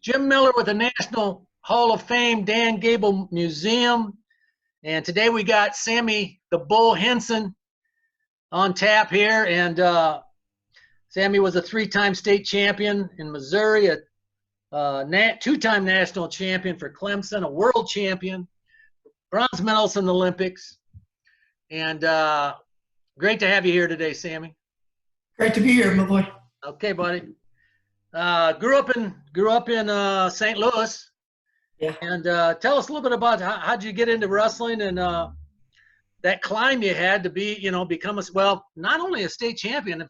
Jim Miller with the National Hall of Fame Dan Gable Museum. And today we got Sammie the Bull Henson on tap here. And Sammie was a three-time state champion in Missouri, a two-time national champion for Clemson, a world champion, bronze medalist in the Olympics. And great to have you here today, Sammie. Great to be here, my boy. Okay, buddy. Grew up in St. Louis. Yeah. And tell us a little bit about how'd you get into wrestling and that climb you had to be, become not only a state champion.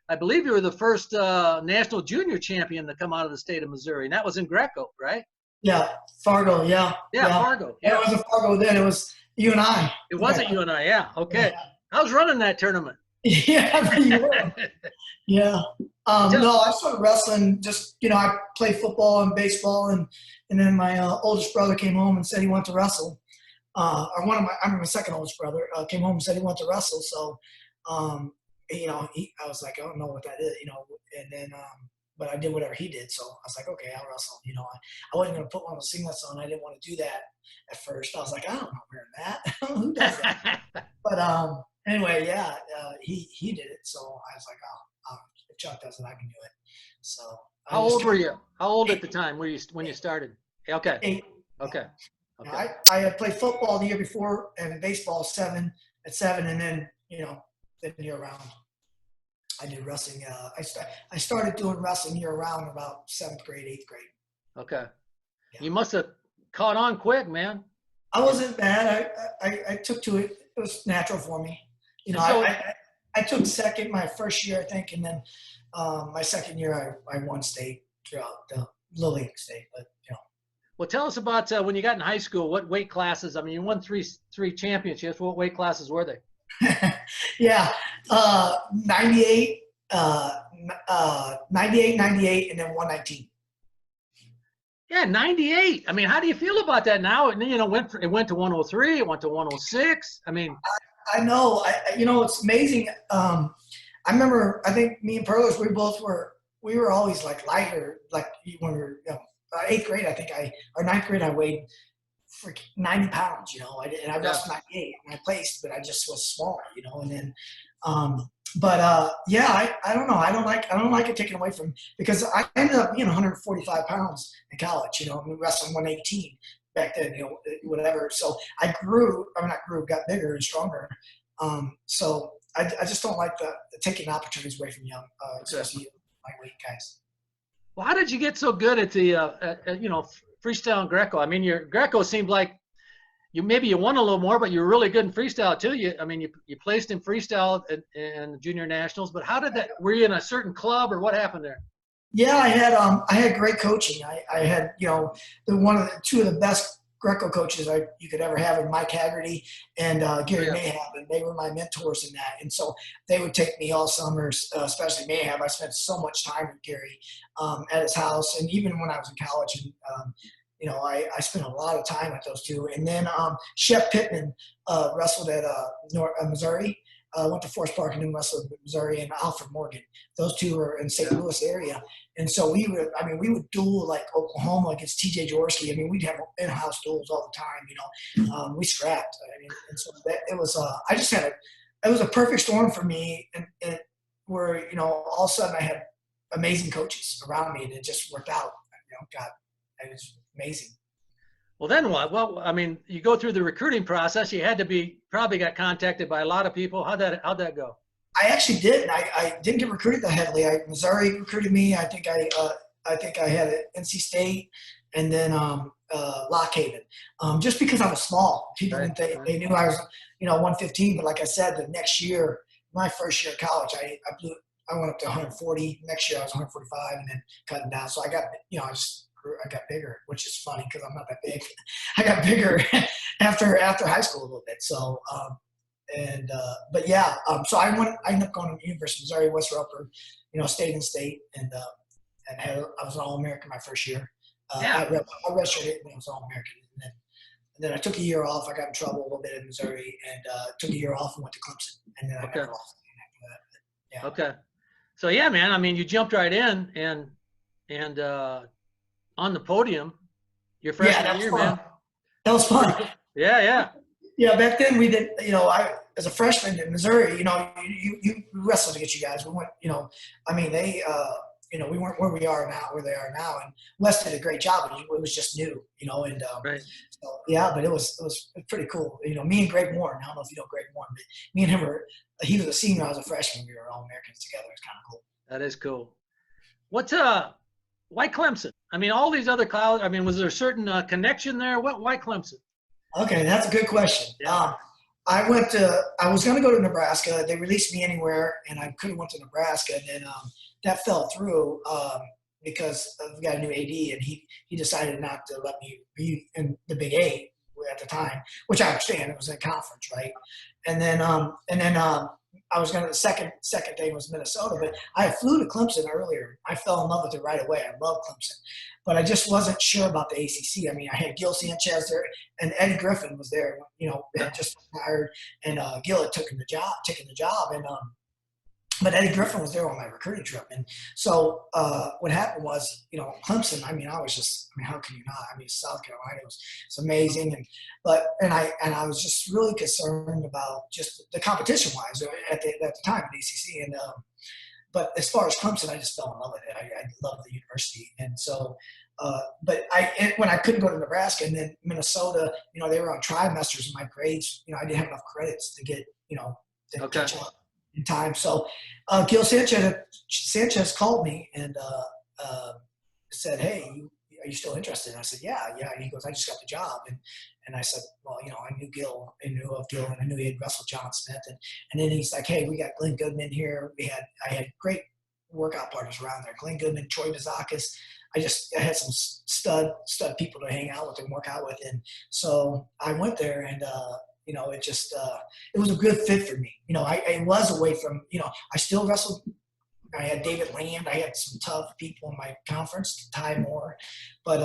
I believe you were the first national junior champion to come out of the state of Missouri, and that was in Greco, right? Yeah, Fargo. Yeah. Fargo. Yeah. It wasn't Fargo then. It was you and I. It wasn't you and I. Yeah. Okay. Yeah. I was running that tournament. Yeah, you were. Yeah. No, I started wrestling. Just I played football and baseball, and then my oldest brother came home and said he wanted to wrestle. I remember my second oldest brother came home and said he wanted to wrestle. So, I was like, I don't know what that is, and then, but I did whatever he did. So I was like, okay, I'll wrestle. I wasn't going to put one of the singlets on. I didn't want to do that at first. I was like, I don't know wearing that. Who does that? But anyway, yeah, he did it. So I was like, oh, if Chuck does it, I can do it. So how old were you? How old at the time when you started? Okay. 8. Okay. Okay. I had played football the year before and baseball at 7, and then then year round. I did wrestling. I started doing wrestling year round about 7th grade, 8th grade. Okay. Yeah. You must have caught on quick, man. I wasn't bad. I took to it. It was natural for me. I took second my first year, I think, and then my second year I won state throughout the Little League state. But Well, tell us about when you got in high school. What weight classes? I mean, you won three championships. What weight classes were they? Yeah, 98, 98, and then 119. Yeah, 98. I mean, how do you feel about that now? It went to 103. It went to 106. I mean, I know. It's amazing. I remember. I think me and Perlis, we were always like lighter. Like when we were 8th grade, I think or 9th grade, I weighed freaking 90 pounds. And I wrestled 98, and I placed, but I just was smaller. And then, I don't know. I don't like it taken away from, because I ended up being 145 pounds in college. Wrestling 118 back then. Whatever. So I got bigger and stronger. So I just don't like the taking opportunities away from young, especially lightweight guys. Well, how did you get so good at the freestyle and Greco? I mean, your Greco seemed like you won a little more, but you were really good in freestyle too. You placed in freestyle in junior nationals. But how did that? Were you in a certain club, or what happened there? Yeah, I had great coaching. I had two of the best Greco coaches you could ever have, in Mike Haggerty and Gary Mayhab, and they were my mentors in that. And so they would take me all summers, especially Mayhab. I spent so much time with Gary at his house, and even when I was in college, and I spent a lot of time with those two. And then Shep Pittman wrestled at Missouri. Went to Forest Park and then wrestled in Missouri, and Alfred Morgan. Those two were in St. Louis area. And so we would duel like Oklahoma against TJ Jaworski. I mean, we'd have in-house duels all the time, we scrapped. And so it was, it was a perfect storm for me, and where, all of a sudden I had amazing coaches around me, and it just worked out. God, it was amazing. Well, then what? Well, I mean, you go through the recruiting process. You had to probably got contacted by a lot of people. How'd that go? I actually didn't. I didn't get recruited that heavily. Missouri recruited me. I think I had it NC State, and then Lock Haven. Just because I was small, people didn't think, they knew I was 115. But like I said, the next year, my first year of college, I went up to 140. Next year I was 145, and then cutting down. So I got I got bigger, which is funny because I'm not that big. I got bigger after high school a little bit. So, so I ended up going to University of Missouri, West Roper, stayed in state, and I was an All-American my first year. I redshirted and I was All-American. And then I took a year off. I got in trouble a little bit in Missouri, and took a year off and went to Clemson. And then I never lost after that. But, Okay. So, yeah, man, I mean, you jumped right in, and on the podium your Yeah, freshman that was year, fun. man. That was Pretty fun. cool. Yeah, yeah. Yeah, back then we did. I as a freshman in Missouri, you wrestled against you guys. We went. I mean, we weren't where we are now, where they are now, and Wes did a great job. It was just new, and Right. so yeah, but it was pretty cool. Me and Greg Warren. I don't know if you know Greg Warren, but me and him were. He was a senior. I was a freshman. We were all Americans together. It's kind of cool. That is cool. Why Clemson? I mean, all these other colleges, I mean, was there a certain connection there? Why Clemson? Okay, that's a good question. Yeah. I was going to go to Nebraska. They released me anywhere, and I could have went to Nebraska, and then that fell through because we got a new AD, and he decided not to let me be in the Big Eight at the time, which I understand. It was a conference, right? And then I was going to the second thing was Minnesota, but I flew to Clemson earlier. I fell in love with it right away. I love Clemson, but I just wasn't sure about the ACC. I mean, I had Gil Sanchez there, and Eddie Griffin was there. Had just hired, and Gil had taken the job, and but Eddie Griffin was there on my recruiting trip, and so what happened was, Clemson. I mean, how can you not? I mean, South Carolina was amazing, and I was just really concerned about just the competition wise at the time in ACC, and but as far as Clemson, I just fell in love with it. I love the university, and so. But when I couldn't go to Nebraska and then Minnesota, they were on trimesters and my grades, I didn't have enough credits to get, to catch up in time. So Gil Sanchez called me and said, "Hey, are you still interested?" And I said, "Yeah." And he goes, "I just got the job." And I said, "Well, I knew Gil, and I knew he had Russell John Smith." And then he's like, "Hey, we got Glenn Goodman here. I had great workout partners around there. Glenn Goodman, Troy Bazakis. I had some stud people to hang out with and work out with. And so I went there and, it was a good fit for me. I was away from, I still wrestled. I had David Land. I had some tough people in my conference, Ty Moore, but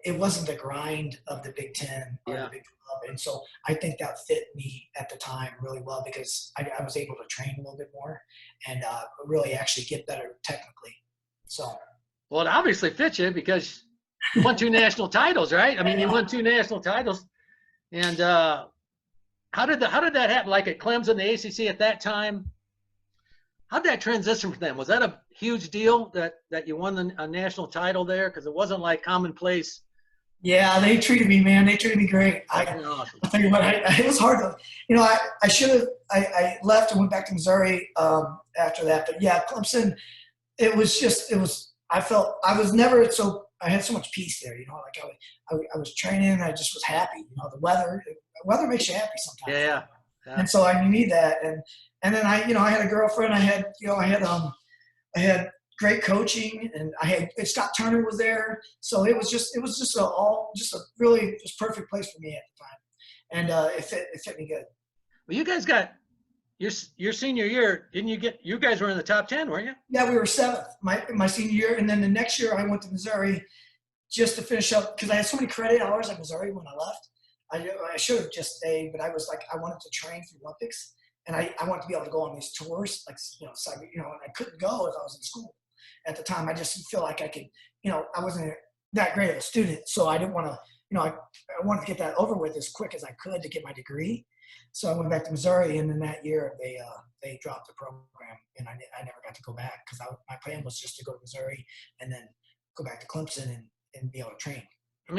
it wasn't the grind of the Big Ten or the Big 12. And so I think that fit me at the time really well because I was able to train a little bit more and really actually get better technically. So. Well, it obviously fits you because you won 2 national titles, right? I mean, you won 2 national titles. And how did that happen? Like at Clemson, the ACC at that time, how did that transition for them? Was that a huge deal that you won a national title there? Because it wasn't like commonplace. Yeah, they treated me, man. They treated me great. I'll tell you what, it was hard to, I should have, I left and went back to Missouri after that. But yeah, Clemson, it was. I felt I was never I had so much peace there, like I was training and I just was happy. The weather makes you happy sometimes. Yeah. And so I need that. And then I had a girlfriend. I had great coaching and Scott Turner was there. So it was just a really just perfect place for me at the time. And it fit me good. Well, you guys got your senior year, you guys were in the top 10, weren't you? Yeah, we were 7th my senior year. And then the next year I went to Missouri just to finish up because I had so many credit hours at Missouri when I left. I should have just stayed, but I was like, I wanted to train for Olympics and I wanted to be able to go on these tours, like, and I couldn't go if I was in school at the time. I just feel like I could, I wasn't that great of a student. So I didn't want to, I wanted to get that over with as quick as I could to get my degree. So I went back to Missouri, and in that year they dropped the program, and I never got to go back because my plan was just to go to Missouri and then go back to Clemson and be able to train. I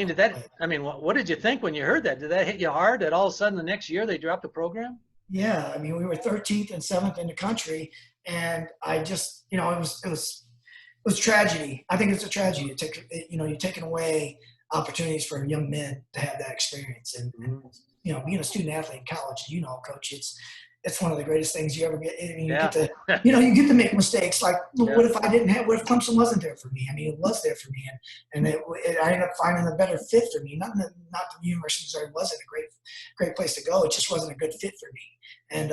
mean, what did you think when you heard that? Did that hit you hard that all of a sudden the next year they dropped the program? Yeah, I mean, we were 13th and 7th in the country, and I just, it was tragedy. I think it's a tragedy. You're taking away opportunities for young men to have that experience, and being a student athlete in college, coach, it's one of the greatendest things you ever get. I mean, you get to make mistakes. Like, what if what if Clemson wasn't there for me? I mean, it was there for me, and I ended up finding a better fit for me. Not the University of Missouri wasn't a great place to go. It just wasn't a good fit for me, and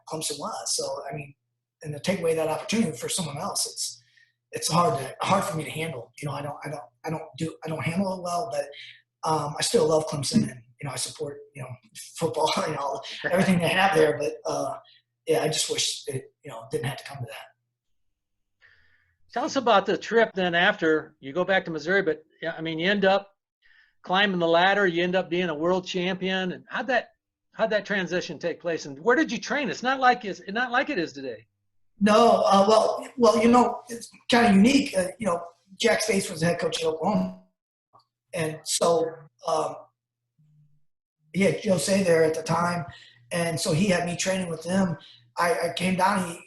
Clemson was. So I mean, and to take away that opportunity for someone else, it's hard for me to handle. I don't handle it well, but I still love Clemson and. I support, football and everything they have there. But, I just wish it, didn't have to come to that. Tell us about the trip then after you go back to Missouri, but yeah, I mean, you end up climbing the ladder, you end up being a world champion. And how'd that transition take place? And where did you train? It's not like it is today. No, well, it's kind of unique. Jack Spates was the head coach at Oklahoma, and so he had Jose there at the time, and so he had me training with them. I came down.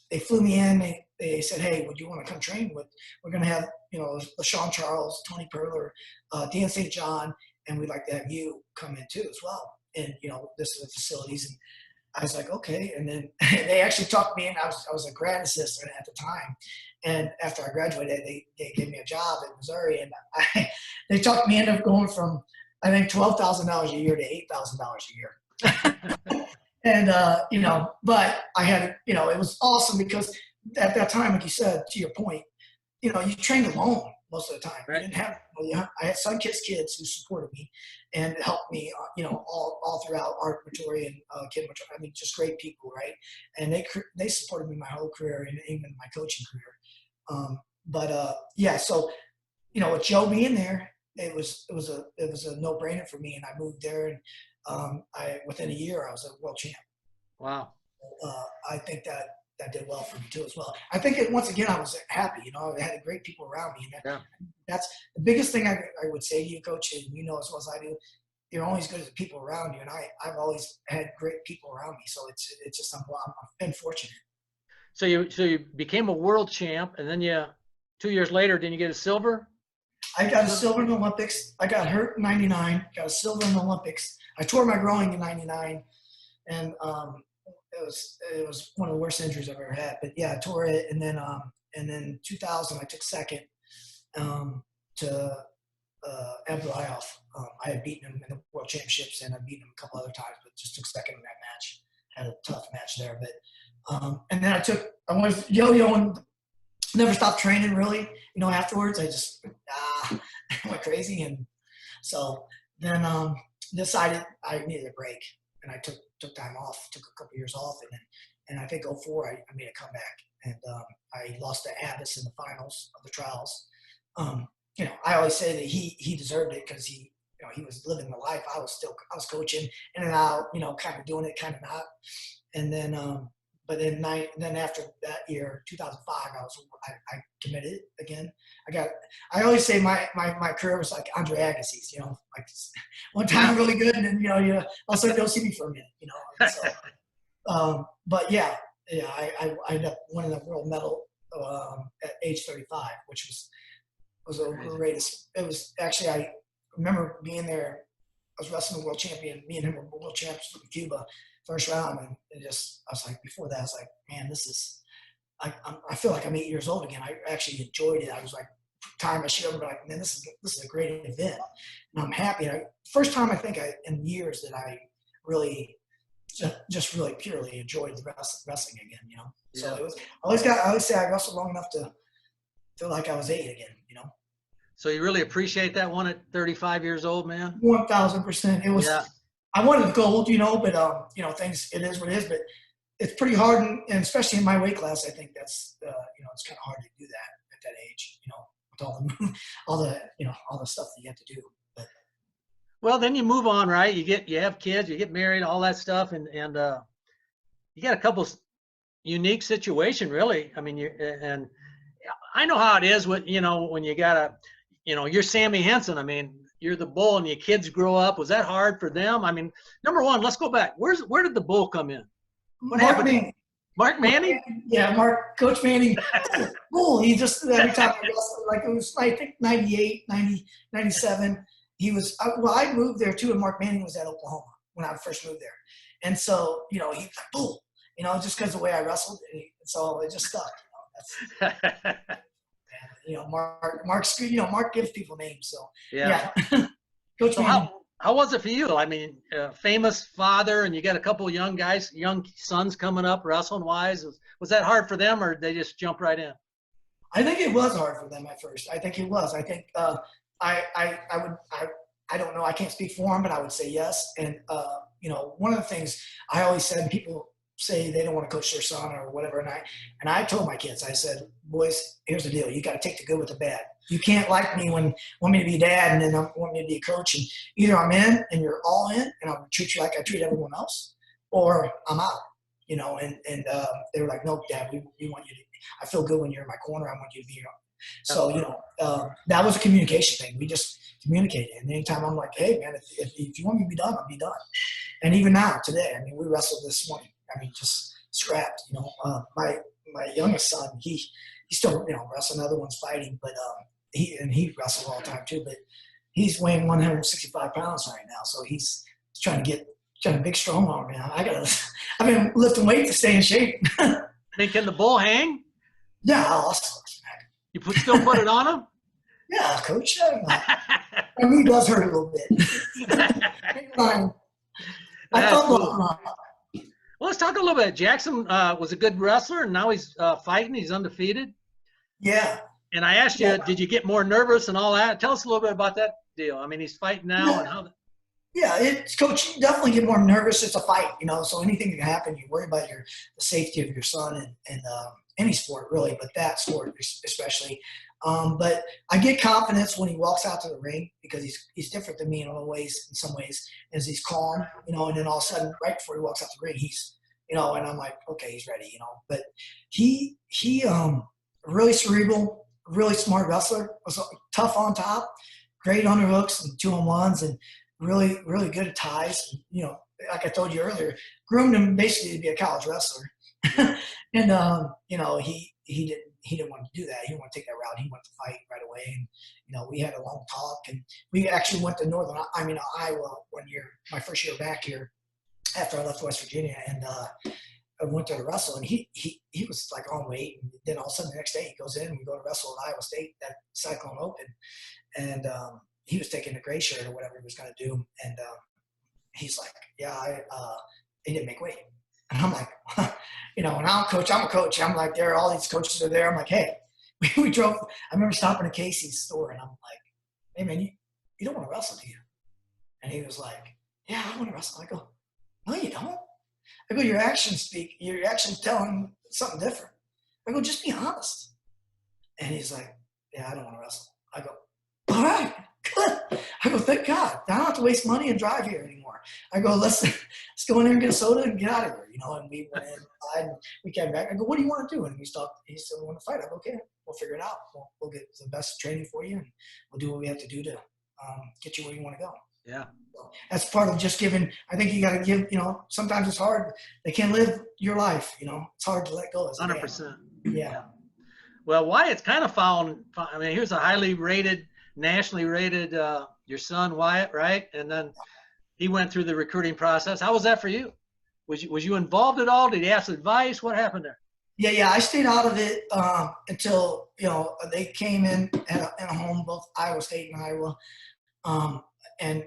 They flew me in. They said, "Hey, would you want to come train with? We're going to have LaShawn Charles, Tony Perler, Dan St. John, and we'd like to have you come in too as well. And this is the facilities." And I was like, okay. And then they actually talked me in. I was a grad assistant at the time. And after I graduated, they gave me a job in Missouri. And they talked me into going from, I think, $12,000 a year to $8,000 a year. And, but I had, it was awesome because at that time, like you said, to your point, you trained alone most of the time. Right. I didn't have, I had Sunkist kids who supported me and helped me, all throughout art Victoria and kid Victoria. I mean, just great people, right? And they supported me my whole career and even my coaching career. So with Joe being there, it was a no brainer for me, and I moved there, and within a year I was a world champ. Wow. I think that did well for me too as well. I think once again I was happy. I had great people around me, and that's the biggest thing I would say to you, Coach. And as well as I do, you're only as good as the people around you. And I've always had great people around me, so it's just I've been fortunate. So you became a world champ, and then 2 years later, didn't you get a silver? I got a silver in the Olympics. I got hurt in '99. Got a silver in the Olympics. I tore my groin in '99, and it was one of the worst injuries I've ever had. But yeah, I tore it, and then 2000 I took second to Abdulayev. I had beaten him in the World Championships, and I'd beaten him a couple other times, but just took second in that match. Had a tough match there, but and then I was yo-yoing, never stopped training really. Afterwards I just went crazy, and so then decided I needed a break, and I took time off, took a couple years off, and I think 2004 I made a comeback, and I lost to Abbas in the finals of the trials. I always say that he deserved it because he was living the life. I was coaching in and out, kind of doing it, kind of not. And then, but then after that year, 2005, I committed again. I always say my career was like Andre Agassi's, like one time really good, and then, all of a sudden don't see me for a minute, So, but yeah, I ended up winning the world medal at age 35, which was the greatest. It was actually, I remember being there. I was wrestling the world champion. Me and him were world champions from Cuba, first round, and I was like, before that, I was like, man, this is. I feel like I'm 8 years old again. I actually enjoyed it. I was like, time I showed, like, man, this is a great event, and I'm happy. First time I think in years that I really just really purely enjoyed the wrestling again. So it was. I always say I wrestled long enough to feel like I was 8 again. So you really appreciate that one at 35 years old, man? 1000%. It was. Yeah. I wanted gold, but things. It is what it is. But it's pretty hard, and especially in my weight class, I think that's it's kind of hard to do that at that age. With all the stuff that you have to do. But well, then you move on, right? You have kids, you get married, all that stuff, and you got a couple unique situation, really. I mean, and I know how it is with when you got you're Sammie Henson. I mean, you're the bull, and your kids grow up. Was that hard for them? I mean, number one, let's go back. Where did the bull come in? What happened? Manning. Mark Manning? Yeah, Coach Manning. Bull. He just every time I wrestled, like it was, I think 98, 90, 97. He was. I moved there too, and Mark Manning was at Oklahoma when I first moved there, and so he was like bull. Just because of the way I wrestled, so it just stuck. Mark gives people names, so yeah. Coach so how was it for you? I mean, famous father, and you got a couple young sons coming up wrestling wise. Was that hard for them, or did they just jump right in? I think it was hard for them at first. I think it was. I think I don't know. I can't speak for them, but I would say yes. And one of the things I always said, and people say they don't want to coach their son or whatever. And I told my kids, I said, boys, here's the deal. You got to take the good with the bad. You can't like me when want me to be a dad and then want me to be a coach. And either I'm in and you're all in and I'll treat you like I treat everyone else, or I'm out, and they were like, no, Dad, we want you to, I feel good when you're in my corner. I want you to be here. So, that was a communication thing. We just communicated. And anytime I'm like, hey, man, if you want me to be done, I'll be done. And even now, today, I mean, we wrestled this morning. I mean, just scrapped, my youngest son, he still, wrestling, other one's fighting, but he wrestles all the time too, but he's weighing 165 pounds right now. So he's trying to get a big strong arm, man. I've been lifting weight to stay in shape. Can the bull hang? Yeah, I'll smack. You still put it on him? Yeah, coach. I mean, he does hurt a little bit. Cool. Well, let's talk a little bit. Jackson was a good wrestler, and now he's fighting. He's undefeated. Yeah. And I asked you, did you get more nervous and all that? Tell us a little bit about that deal. I mean, he's fighting now, and how. Yeah, Coach, you definitely get more nervous. It's a fight, so anything can happen. You worry about the safety of your son and any sport, really, but that sport especially. But I get confidence when he walks out to the ring because he's different than me in some ways, as he's calm, and then all of a sudden, right before he walks out the ring, he's, and I'm like, okay, he's ready, But he really cerebral, really smart wrestler, was tough on top, great underhooks and 2-on-1s, and really, really good at ties. Like I told you earlier, groomed him basically to be a college wrestler. And, he didn't want to do that. He didn't want to take that route. He wanted to fight right away. And, we had a long talk, and we actually went to Iowa one year, my first year back here after I left West Virginia, and I went there to wrestle, and he was like on weight, and then all of a sudden the next day he goes in and we go to wrestle at Iowa State, that Cyclone Open, and he was taking the gray shirt or whatever he was going to do, and he's like, yeah, he didn't make weight. And I'm like, and I'm a coach. I'm like, all these coaches are there. I'm like, hey, we drove. I remember stopping at Casey's store, and I'm like, hey, man, you don't want to wrestle, do you? And he was like, yeah, I want to wrestle. I go, no, you don't. I go, your actions telling something different. I go, just be honest. And he's like, yeah, I don't want to wrestle. I go, all right, good. I go, thank God. I don't have to waste money and drive here anymore. I go, let's go in there and get a soda and get out of here, and we went inside and we came back. I go, what do you want to do? And we stopped. He said, we want to fight. I go, okay, we'll figure it out. We'll get the best training for you, and we'll do what we have to do to get you where you want to go. Yeah. So that's part of just giving. I think you got to give, sometimes it's hard. They can't live your life, it's hard to let go. 100%. Yeah. Well, Wyatt's kind of found, here's a highly rated, nationally rated, your son Wyatt, right? And then he went through the recruiting process. How was that for you? Was you involved at all? Did he ask advice? What happened there? Yeah. I stayed out of it until, they came in at a home, both Iowa State and Iowa. And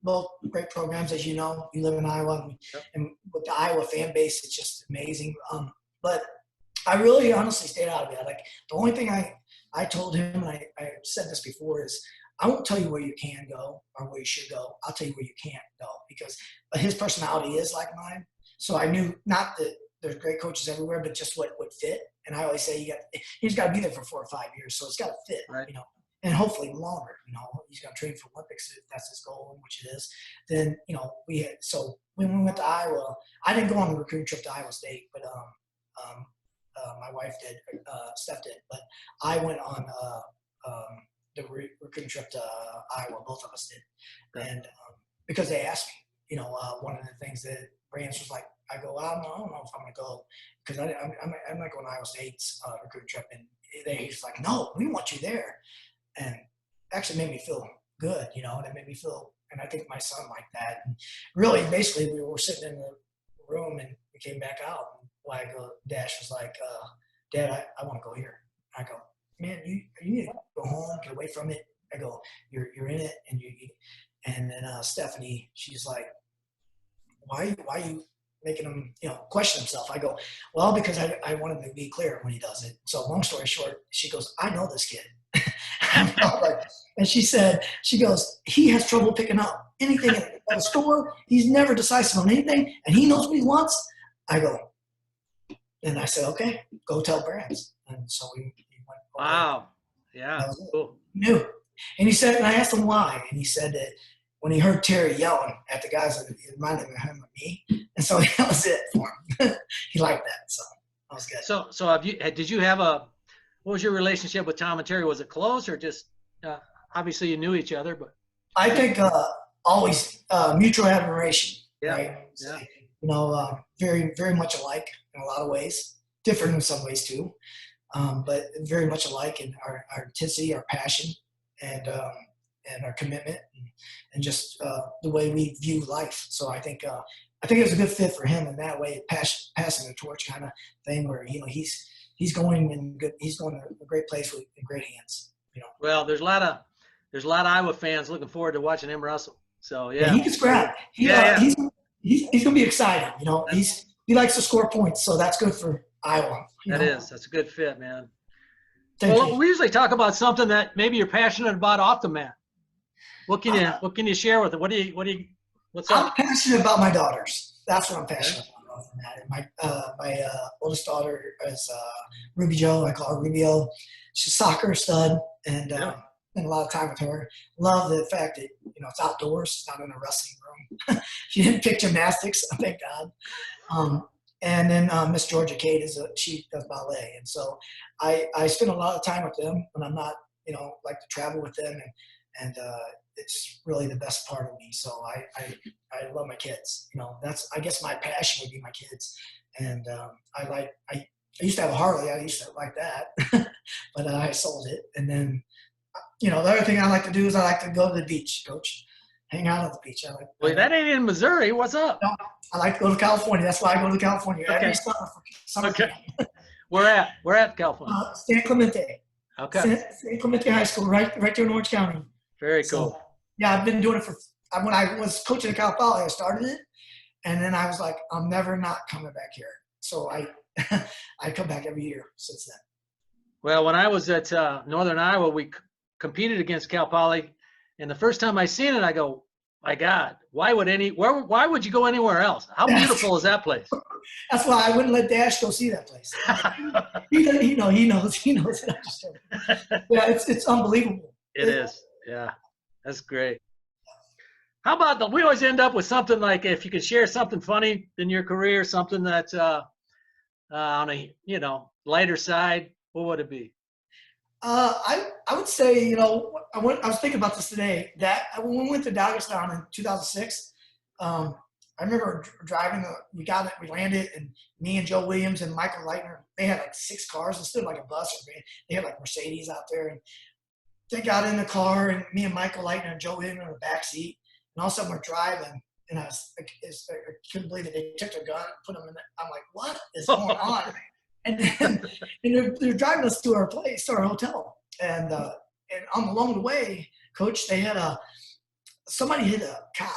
both great programs, as you know. You live in Iowa, and with the Iowa fan base, it's just amazing. But I really honestly stayed out of it. Like, the only thing I told him, and I said this before, is I won't tell you where you can go or where you should go. I'll tell you where you can't go, because his personality is like mine. So I knew, not that there's great coaches everywhere, but just what would fit. And I always say he's got to be there for 4 or 5 years, so it's got to fit, right. And hopefully longer. He's got to train for Olympics if that's his goal, which it is. Then so when we went to Iowa, I didn't go on the recruiting trip to Iowa State, but my wife did, Steph did. But I went on the recruiting trip to Iowa. Both of us did, and because they asked me, one of the things that Branch was like, I go, I don't know if I'm going to go, because I'm not going to Iowa State's recruiting trip, and he's like, no, we want you there. And actually made me feel good, and it made me feel, and I think my son liked that. And really, basically, we were sitting in the room, and we came back out, and Dash was like, Dad, I want to go here. I go, man, you need to go home, get away from it. I go, you're in it, and then Stephanie, she's like, why are you making him, question himself? I go, well, because I want him to be clear when he does it. So long story short, she goes, I know this kid. And she goes, he has trouble picking up anything at the store. He's never decisive on anything, and he knows what he wants. I go, and I said, okay, go tell Brands. And so we went over. Wow. Yeah. That was it. Cool. He knew. And he said, and I asked him why. And he said that when he heard Terry yelling at the guys, it reminded him of me. And so that was it for him. He liked that. So that was good. So did you have what was your relationship with Tom and Terry? Was it close or just, obviously you knew each other, but. I think always mutual admiration. Yeah. Right? Yeah. You know, very, very much alike in a lot of ways, different in some ways too, but very much alike in our intensity, our passion, and our commitment, and just the way we view life. So I think it was a good fit for him in that way, passing the torch kind of thing, where he's going to a great place in great hands. You know. Well, there's a lot of Iowa fans looking forward to watching him wrestle. So yeah, he can scrap. He's gonna be exciting. You know, he likes to score points, so that's good for Iowa. That's a good fit, man. Well, we usually talk about something that maybe you're passionate about off the mat. What can you share with it? What's up? I'm passionate about my daughters. That's what I'm passionate about off the mat. My oldest daughter is Ruby Jo. I call her Rubio. She's a soccer stud, and spend a lot of time with her. Love the fact that it's outdoors, it's not in a wrestling room. She didn't pick gymnastics, thank God. And then Miss Georgia Kate she does ballet, and so I spend a lot of time with them when I'm not like to travel with them, and it's really the best part of me. So I love my kids. That's, I guess, my passion would be my kids, and I used to have a Harley. I used to like that, but I sold it, and then. The other thing I like to do is I like to go to the beach, Coach. Hang out at the beach. Well, that ain't in Missouri. What's up? No, I like to go to California. That's why I go to California every summer. Okay. Where at California? San Clemente. Okay. San Clemente High School, right there in Orange County. Very cool. So, yeah, I've been doing it when I was coaching at Cal Poly, I started it, and then I was like, I'm never not coming back here. So I come back every year since then. Well, when I was at Northern Iowa, we competed against Cal Poly, and the first time I seen it, I go, my God, why would you go anywhere else? How beautiful is that place? That's why I wouldn't let Dash go see that place. he knows it. Yeah, it's unbelievable. It is. Yeah, that's great. How about we always end up with something like, if you could share something funny in your career, something that's on a lighter side, what would it be? I would say, I was thinking about this today, that when we went to Dagestan in 2006, I remember driving, we landed, and me and Joe Williams and Michael Leitner, they had like 6 cars instead of like a bus, or they had like Mercedes out there, and they got in the car, and me and Michael Leitner and Joe Williams in the back seat, and all of a sudden we're driving, and I couldn't believe it. They took their gun and put them in it. I'm like, what is going on? And they're driving us to our place, to our hotel. And along the way, Coach, they had somebody hit a cow.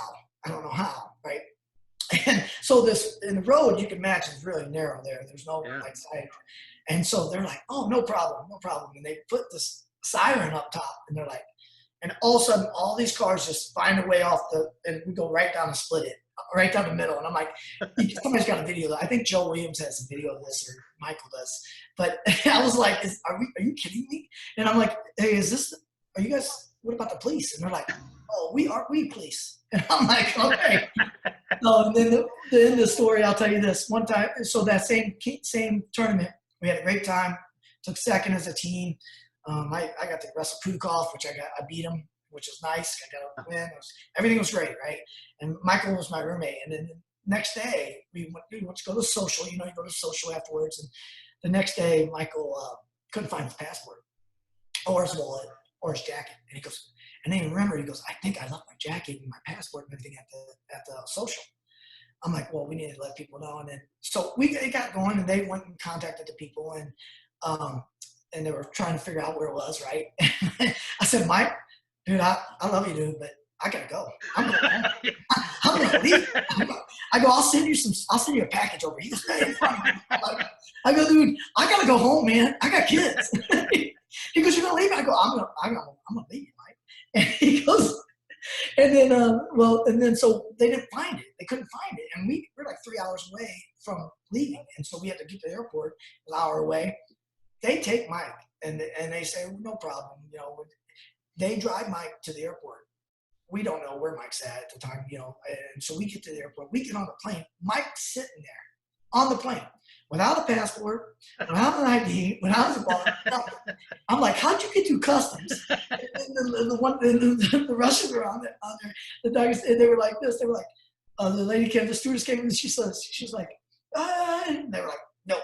I don't know how, right? And so in the road, you can imagine, it's really narrow there. There's no side. And so they're like, oh, no problem. And they put this siren up top, and they're like, and all of a sudden, all these cars just find a way off and we go right down and split it, right down the middle. And I'm like, somebody's got a video. I think Joe Williams has a video of this, or Michael does. But I was like, are you kidding me? And I'm like, hey, are you guys, what about the police? And they're like, oh, we police. And I'm like, okay. And then the end of the story, I'll tell you this. One time, so that same tournament, we had a great time, took second as a team. I got to wrestle Prudikoff, which I beat him, which was nice. I got a win. Everything was great, right? And Michael was my roommate. And then the next day, we went to go to social. You go to social afterwards. And the next day, Michael couldn't find his passport or his wallet or his jacket. And he goes, and then he remembered, he goes, I think I left my jacket and my passport and everything at the social. I'm like, well, we need to let people know. And then so it got going, and they went and contacted the people, and they were trying to figure out where it was, right? I said, Mike, dude, I love you, dude, but I gotta go. I'm gonna leave. I go, I'll send you a package over. He goes, hey. I go, dude, I gotta go home, man. I got kids. He goes, you're gonna leave? I go, I'm gonna leave you, Mike. And he goes, and then so they didn't find it. They couldn't find it, and we're like 3 hours away from leaving. And so we had to get to the airport an hour away. They take Mike and they say, no problem. You know, they drive Mike to the airport. We don't know where Mike's at the time, you know. And so we get to the airport. We get on the plane. Mike's sitting there on the plane without a passport, without an ID, without a ball. I'm like, how'd you get through customs? And the Russians were on there. The doctors, they were like this. They were like, the lady came, the stewardess came, and she's like, and they were like, no.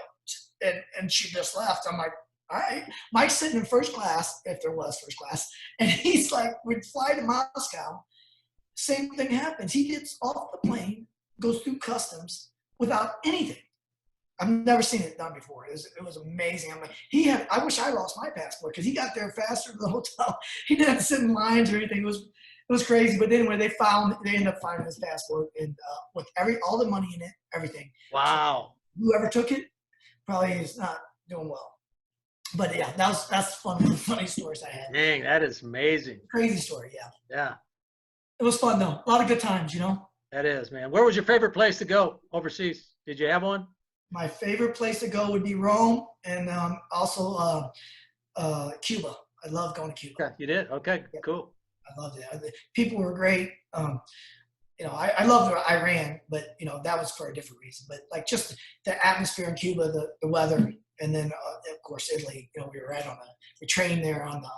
And she just left. I'm like, all right. Mike's sitting in first class, if there was first class, and he's like, we'd fly to Moscow. Same thing happens. He gets off the plane, goes through customs without anything. I've never seen it done before. It was amazing. I'm like, I wish I lost my passport because he got there faster to the hotel. He didn't have to sit in lines or anything. It was crazy. But anyway, they ended up finding his passport and with all the money in it, everything. Wow. So whoever took it probably is not doing well. But yeah, that's funny stories I had. Dang, that is amazing. Crazy story, yeah. Yeah. It was fun though. A lot of good times, you know. That is, man. Where was your favorite place to go overseas? Did you have one? My favorite place to go would be Rome and also Cuba. I love going to Cuba. Okay, you did? Okay, yeah. Cool. I loved it. The people were great. You know, I loved Iran, but, you know, that was for a different reason. But, like, just the atmosphere in Cuba, the weather, and then, of course, Italy. You know, we were right on the train there on the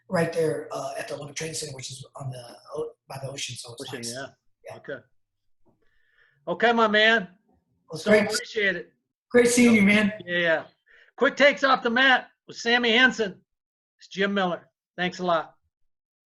right there at the Olympic Training Center, which is by the ocean. So it's nice. Yeah. Okay. Okay, my man. Well, so great. Appreciate it. Great seeing you, man. Yeah. Quick takes off the mat with Sammie Henson. It's Jim Miller. Thanks a lot.